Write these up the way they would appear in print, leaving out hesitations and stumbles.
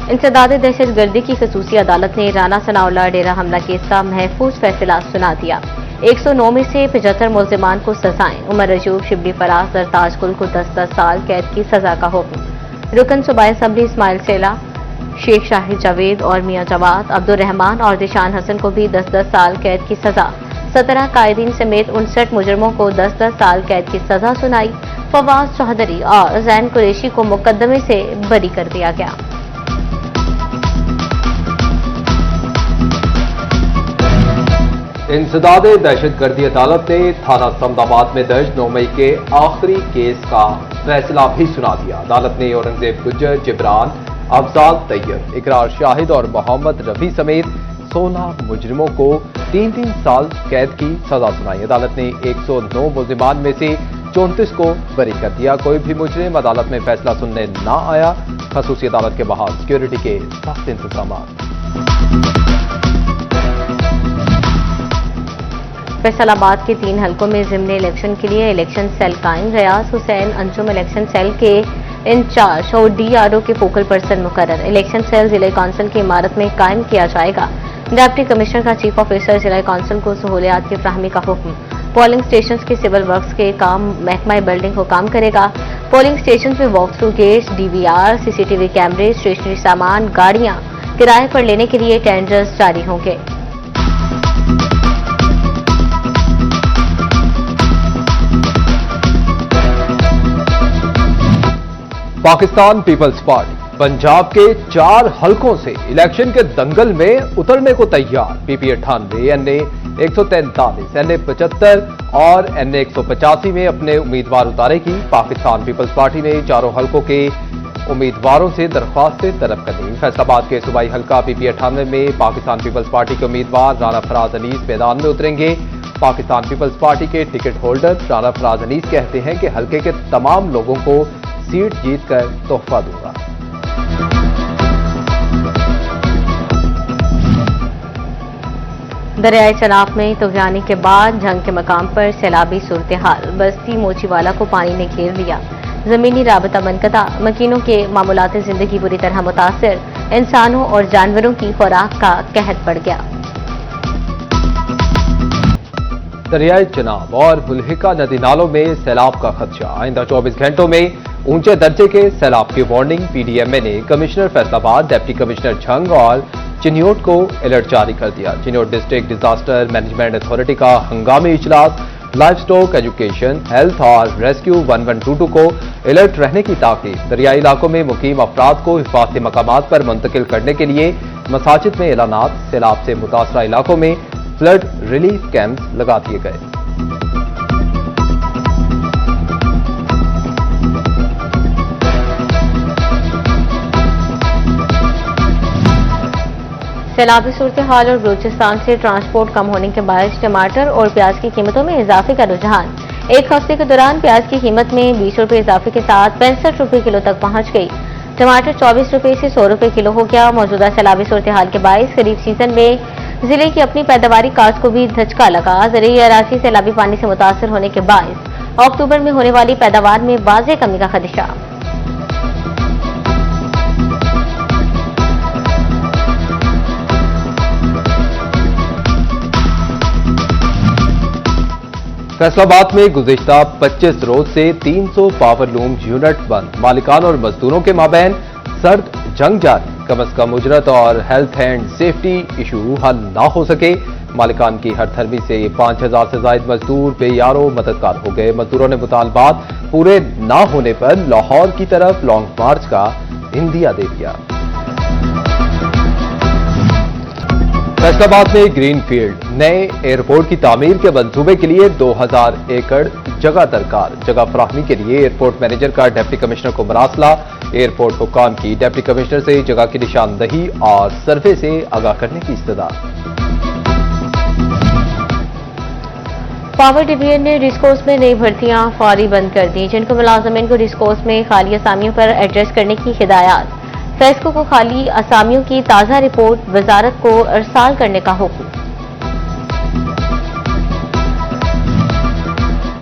इंसदाद दहशतगर्दी की खसूसी अदालत ने राना सनाउल्लाह डेरा हमला केस का महफूज फैसला सुना दिया। 109 में से 75 मुल्जिमान को सजाएं। उमर रजूब, शिबली फराज, सरताज कुल को 10-10 साल कैद की सजा का हुक्म। रुकन सूबाई असम्बली इस्माइल सेला, शेख शाहिद जावेद और मियां जवाद, अब्दुल रहमान और दिशान हसन को भी 10-10 साल कैद की सजा। 17 कायदीन समेत 59 मुजरमों को 10-10 साल कैद की सजा सुनाई। फवाद चौधरी और जैन कुरैशी को मुकदमे से बरी कर दिया गया। इंसदाद दहशतगर्दी अदालत ने थाना समदाबाद में दर्ज 9 मई के आखिरी केस का फैसला भी सुना दिया। अदालत ने औरंगजेब गुज्जर, जिब्रान, अफजाल तैयब, इकरार शाहिद और मोहम्मद रफी समेत 16 मुजरिमों को 3-3 साल कैद की सजा सुनाई। अदालत ने 109 मुल्जिमान में से 34 को बरी कर दिया। कोई भी मुजरिम अदालत में फैसला सुनने न आया। खसूसी अदालत के बाहर सिक्योरिटी के सख्त इंतजाम। फैसलाबाद के 3 हलकों में ज़िम्नी इलेक्शन के लिए इलेक्शन सेल कायम। रियाज हुसैन अंजुम इलेक्शन सेल के इंचार्ज और DRO के फोकल पर्सन मुकर्रर। इलेक्शन सेल जिला काउंसिल की इमारत में कायम किया जाएगा। डिप्टी कमिश्नर का चीफ ऑफिसर जिला काउंसिल को सहूलियात की फ्राहमी का हुक्म। पोलिंग स्टेशन के सिविल वर्क्स के काम महकमा बिल्डिंग को काम करेगा। पोलिंग स्टेशन पे walk through gates, DVR, CCTV कैमरे, स्टेशनरी सामान, गाड़ियां किराए पर लेने के लिए टेंडर्स जारी होंगे। पाकिस्तान पीपल्स पार्टी पंजाब के 4 हलकों से इलेक्शन के दंगल में उतरने को तैयार। PP 98, NA 143, NA 75 और NA 185 में अपने उम्मीदवार उतारेगी। पाकिस्तान पीपल्स पार्टी ने चारों हलकों के उम्मीदवारों से दरख्वास्तें तलब कर दी। फैसलाबाद के सूबाई हलका PP 98 में पाकिस्तान पीपल्स पार्टी के उम्मीदवार राना फराज अनीस मैदान में उतरेंगे। पाकिस्तान पीपल्स पार्टी के टिकट होल्डर राना फराज अनीस कहते हैं कि हलके के तमाम लोगों को सीट जीतकर तोहफा दूंगा। दरियाई चनाब में तुगयानी के बाद जंग के मकाम पर सैलाबी सूरत-ए-हाल। बस्ती मोचीवाला को पानी ने घेर लिया। जमीनी राबता मनकता। मकीनों के मामूलात जिंदगी बुरी तरह मुतासिर। इंसानों और जानवरों की खुराक का कहर पड़ गया। दरियाई चनाब और बुल्हिका नदी नालों में सैलाब का खदशा। आइंदा 24 घंटों में ऊंचे दर्जे के सैलाब की वार्निंग। PDMA ने commissioner Faisalabad, deputy commissioner Jhang और चिन्योट को अलर्ट जारी कर दिया। Chiniot district disaster management authority का हंगामी इजलास। लाइफ स्टॉक, एजुकेशन, हेल्थ और रेस्क्यू 1122 को अलर्ट रहने की ताकीद। दरियाई इलाकों में मुकीम अफराद को हिफाजती मकामात पर मुंतकिल करने के लिए मसाजिद में एलानात। सैलाब से मुतासरा इलाकों में फ्लड रिलीफ कैंप्स लगा दिए गए। सैलाबी सूरत हाल और बलूचिस्तान से ट्रांसपोर्ट कम होने के बायस टमाटर और प्याज की कीमतों में इजाफे का रुझान। एक हफ्ते के दौरान प्याज की कीमत में 20 रुपए इजाफे के साथ 65 रुपए किलो तक पहुंच गई। टमाटर 24 रुपए से 100 रुपए किलो हो गया। मौजूदा सैलाबी सूरत हाल के बायस खरीफ सीजन में जिले की अपनी पैदावारी काश्त को भी धचका लगा। ज़रिए अराजी सैलाबी पानी से मुतासर होने के बायस अक्टूबर में होने वाली पैदावार में वाज़ेह कमी का खदशा। फैसलाबाद में गुज़िश्ता 25 रोज से 300 पावर लूम यूनिट बंद। मालिकान और मजदूरों के माबैन सर्द जंग जारी। कम अज कम उजरत और हेल्थ एंड सेफ्टी इशू हल ना हो सके। मालिकान की हरथर्मी से 5000 से ज्यादा मजदूर बेयारो मददगार हो गए। मजदूरों ने मुतालबात पूरे ना होने पर लाहौर की तरफ लॉन्ग मार्च का इंदिया दे दिया। फैसलाबाद में ग्रीन फील्ड नए एयरपोर्ट की तामीर के मंसूबे के लिए 2000 एकड़ जगह दरकार। जगह फराहमी के लिए एयरपोर्ट मैनेजर का डिप्टी कमिश्नर को मरासला। एयरपोर्ट हुक्काम की डिप्टी कमिश्नर से जगह की निशानदही और सर्वे से आगाह करने की इस्तदा। पावर डिवीजन ने डिस्कोर्स में नई भर्तियां फौरी बंद कर दी। जिनको मुलाजमीन को डिस्कोर्स में खाली असामियों पर एड्रेस करने की हिदायत। फेस्को को खाली असामियों की ताज़ा रिपोर्ट वजारत को अरसाल करने का हुक्म।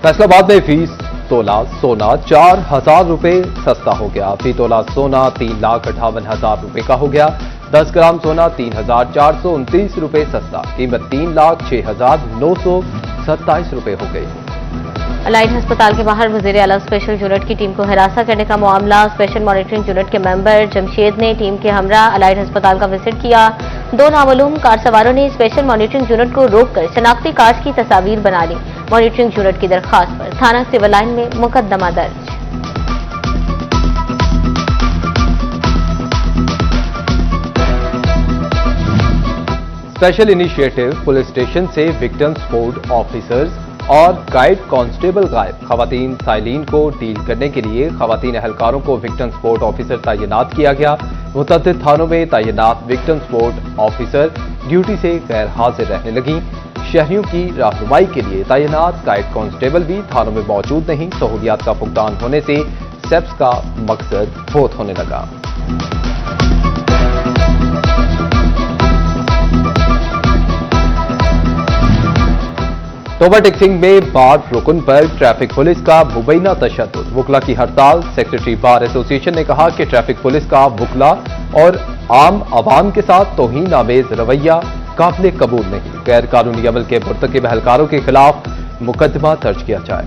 फैसलाबाद में फीस तोला सोना 4,000 रुपए सस्ता हो गया। फी तोला सोना 3,58,000 रुपए का हो गया। 10 ग्राम सोना 3,429 रुपए सस्ता, कीमत 3,06,927 रुपए हो गई। अलाइड अस्पताल के बाहर वजीर आला स्पेशल यूनिट की टीम को हिरासत करने का मामला। स्पेशल मॉनिटरिंग यूनिट के मेंबर जमशेद ने टीम के हमरा अलाइड अस्पताल का विजिट किया। 2 नामालूम कार सवारों ने स्पेशल मॉनिटरिंग यूनिट को रोककर शनाख्ती कार्ड की तस्वीर बना ली। मॉनिटरिंग यूनिट की दरखास्त पर थाना सिविल लाइन में मुकदमा दर्ज। स्पेशल इनिशिएटिव पुलिस स्टेशन से विक्टिम सपोर्ट ऑफिसर्स और गाइड कांस्टेबल गायब। खवातीन साइलिन को डील करने के लिए खवातीन अहलकारों को विक्टिम सपोर्ट ऑफिसर तैनात किया गया। मुतअद्दिद थानों में तैनात विक्टिम सपोर्ट ऑफिसर ड्यूटी से गैर हाजिर रहने लगी। शहरियों की रहनुमाई के लिए तैनात गाइड कांस्टेबल भी थानों में मौजूद नहीं। सहूलियात का फुकदान होने से सेप्स का मकसद फोत होने लगा। तोबा टेक्सिंग में बार रुकन पर ट्रैफिक पुलिस का मुबैना तशद्दुद। वुकला की हड़ताल। सेक्रेटरी बार एसोसिएशन ने कहा कि ट्रैफिक पुलिस का वुकला और आम आवाम के साथ तौहीन आमेज रवैया काबिल कबूल नहीं। गैर कानूनी अमल के मुर्तकिब अहलकारों के खिलाफ मुकदमा दर्ज किया जाए।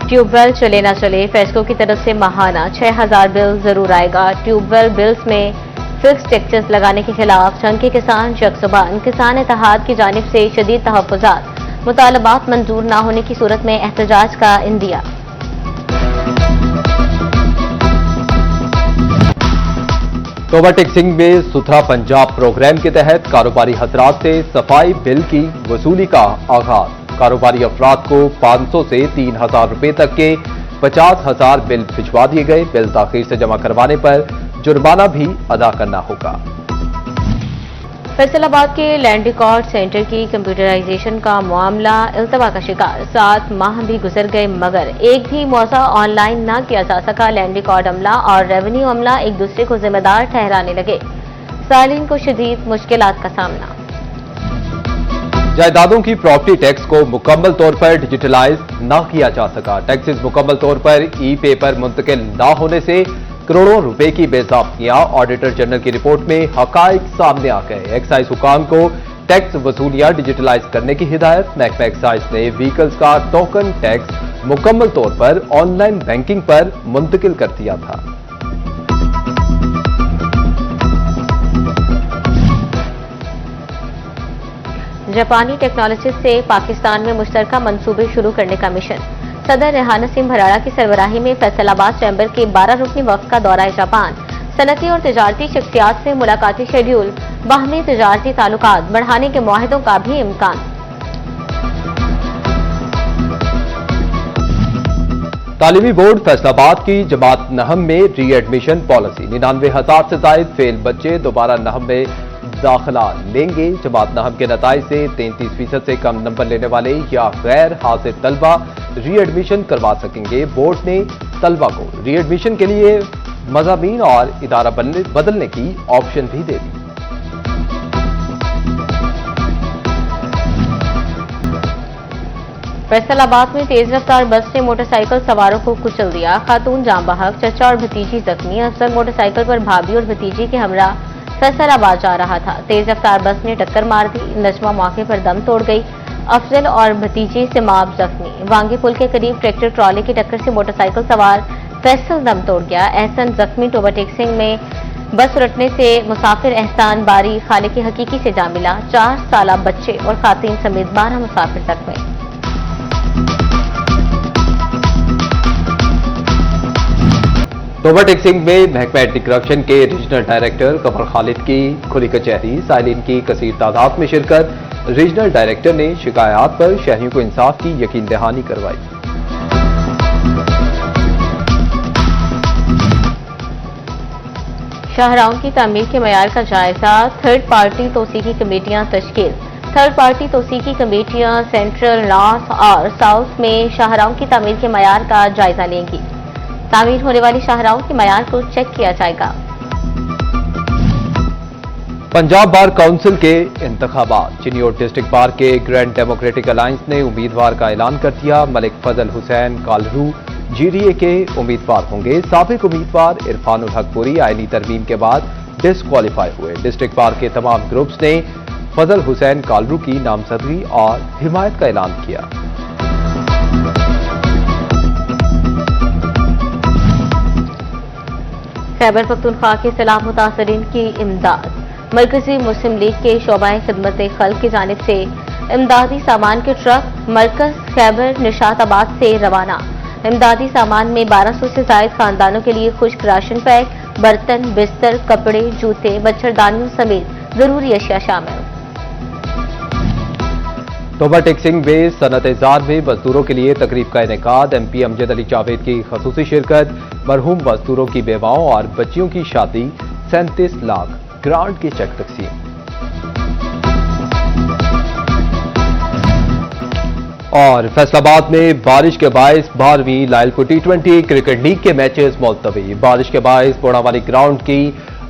ट्यूबवेल चले न चले, फेस्को की तरफ से माहाना 6,000 बिल जरूर आएगा। ट्यूबवेल बिल्स में फिक्स टैक्सेस लगाने के खिलाफ संघ के किसान जगजुबान। किसान इत्तेहाद की जानिब से शदीद तहफ्फुज़ात। मुतालबात मंजूर न होने की सूरत में एहतजाज का इंदिया। तोबा टेक्सिंग में सुथरा पंजाब प्रोग्राम के तहत कारोबारी हजरात से सफाई बिल की वसूली का आगाज। कारोबारी अफराद को 500 से 3,000 रुपए तक के 50,000 बिल भिजवा दिए गए। बिल ताखीर से जमा करवाने पर जुर्माना भी अदा करना होगा। फैसलाबाद के लैंड रिकॉर्ड सेंटर की कंप्यूटराइजेशन का मामला इल्तवा का शिकार। 7 माह भी गुजर गए मगर एक भी मौजा ऑनलाइन न किया जा सका। लैंड रिकॉर्ड अमला और रेवेन्यू अमला एक दूसरे को जिम्मेदार ठहराने लगे। सालीन को शदीद मुश्किलात का सामना। जायदादों की प्रॉपर्टी टैक्स को मुकम्मल तौर पर डिजिटलाइज न किया जा सका। टैक्सेस मुकम्मल तौर पर ई पेपर मुंतकिल न होने से करोड़ों रुपए की बेज़ाब्तियां। ऑडिटर जनरल की रिपोर्ट में हकाइक सामने आ गए। एक्साइज हुकाम को टैक्स वसूलियां डिजिटलाइज करने की हिदायत। महकमा एक्साइज ने व्हीकल्स का टोकन टैक्स मुकम्मल तौर पर ऑनलाइन बैंकिंग पर मुंतकिल कर दिया था। जापानी टेक्नोलॉजिस्ट से पाकिस्तान में मुश्तरका मंसूबे शुरू करने का मिशन। सदर रेहाना सिंह भराड़ा की सरबराही में फैसलाबाद चैम्बर के 12 रुकनी वफ्द का दौरा जापान। सनती और तजारती शख्सियात से मुलाकाती शेड्यूल। बाहमी तजारती ताल्लुकात बढ़ाने के मुआहदों का भी इम्कान। तालीमी बोर्ड फैसलाबाद की जमात नहम में री एडमिशन पॉलिसी। 99,000 से जायद फेल बच्चे दोबारा नहम में दाखिला लेंगे। जमात नहम के नताइज से 33% से कम नंबर लेने वाले या गैर हाजिर तलबा री एडमिशन करवा सकेंगे। बोर्ड ने तलबा को री एडमिशन के लिए मज़ामीन और इदारा बदलने की ऑप्शन भी दे दी। फैसलाबाद में तेज रफ्तार बस ने मोटरसाइकिल सवारों को कुचल दिया। खातून जाम बहक, चचा और भतीजी जख्मी। अफसर मोटरसाइकिल पर भाभी और भतीजी के हमरा फैसलाबाद जा रहा था। तेज रफ्तार बस ने टक्कर मार दी। नजमा मौके पर दम तोड़ गई। अफजल और भतीजी सिमाब जख्मी। वांगी पुल के करीब ट्रैक्टर ट्रॉले की टक्कर से मोटरसाइकिल सवार फैसल दम तोड़ गया। एहसन जख्मी। टोबा टेक्सिंग में बस उलटने से मुसाफिर एहसान बारी खालिक हकीकी से जा मिला। 4 साला बच्चे और खातीन समेत 12 मुसाफिर जख्मी। तोबा टेक्सिंग में महकमा एंटी करप्शन के रीजनल डायरेक्टर कमर खालिद की खुली कचहरी। साइलिन की कसीर तादाद में शिरकत। रीजनल डायरेक्टर ने शिकायत पर शहरियों को इंसाफ की यकीन दहानी करवाई। शाहराहों की तामीर के मयार का जायजा। थर्ड पार्टी तौसीकी कमेटियां तश्कील। थर्ड पार्टी तौसीकी कमेटियां सेंट्रल, नॉर्थ और साउथ में शाहराहों की तामीर के मयार का जायजा लेंगी। तामीर होने वाली शाहराहों के मयार को चेक किया जाएगा। पंजाब बार काउंसिल के इंतखाबात। चिन्योट डिस्ट्रिक्ट बार के ग्रैंड डेमोक्रेटिक अलायंस ने उम्मीदवार का ऐलान कर दिया। मलिक फजल हुसैन कालरू जीडीए के उम्मीदवार होंगे। साबिक उम्मीदवार इरफानुल हक पुरी आईनी तरमीम के बाद डिस्क्वालीफाई हुए। डिस्ट्रिक्ट बार के तमाम ग्रुप्स ने फजल हुसैन कालरू की नामजदगी और हिमायत का ऐलान किया। खैबर पख्तूनख्वा के सैलाब मुतासरीन की इमदाद। मरकजी मुस्लिम लीग के शोबाए खिदमत खल्क की जानिब से इमदादी सामान के ट्रक मरकज खैबर निशाताबाद से रवाना। इमदादी सामान में 1200 से जायद खानदानों के लिए खुश्क राशन पैक, बर्तन, बिस्तर, कपड़े, जूते, मच्छरदानियों समेत जरूरी अशिया शामिल। तोबा टेक्सिंग बेस सनत-ए-जार में मजदूरों के लिए तकरीब का इनेकाद। एमपी अमजद अली जावेद की खसूसी शिरकत। मरहूम मजदूरों की बेवाओं और बच्चियों की शादी। 37 लाख ग्रांट के चेक तकसीम। और फैसलाबाद में बारिश के बायस 12वीं लायलपुर T20 क्रिकेट लीग के मैचेस मुलतवी। बारिश के बायस पोड़ावाली ग्राउंड की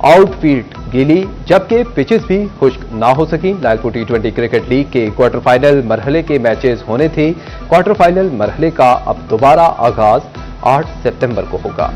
आउटफील्ड गीली, जबकि पिचेस भी खुश्क ना हो सकी। लायलपुर T20 क्रिकेट लीग के क्वार्टर फाइनल मरहले के मैचेस होने थे। क्वार्टर फाइनल मरहले का अब दोबारा आगाज 8 सितंबर को होगा।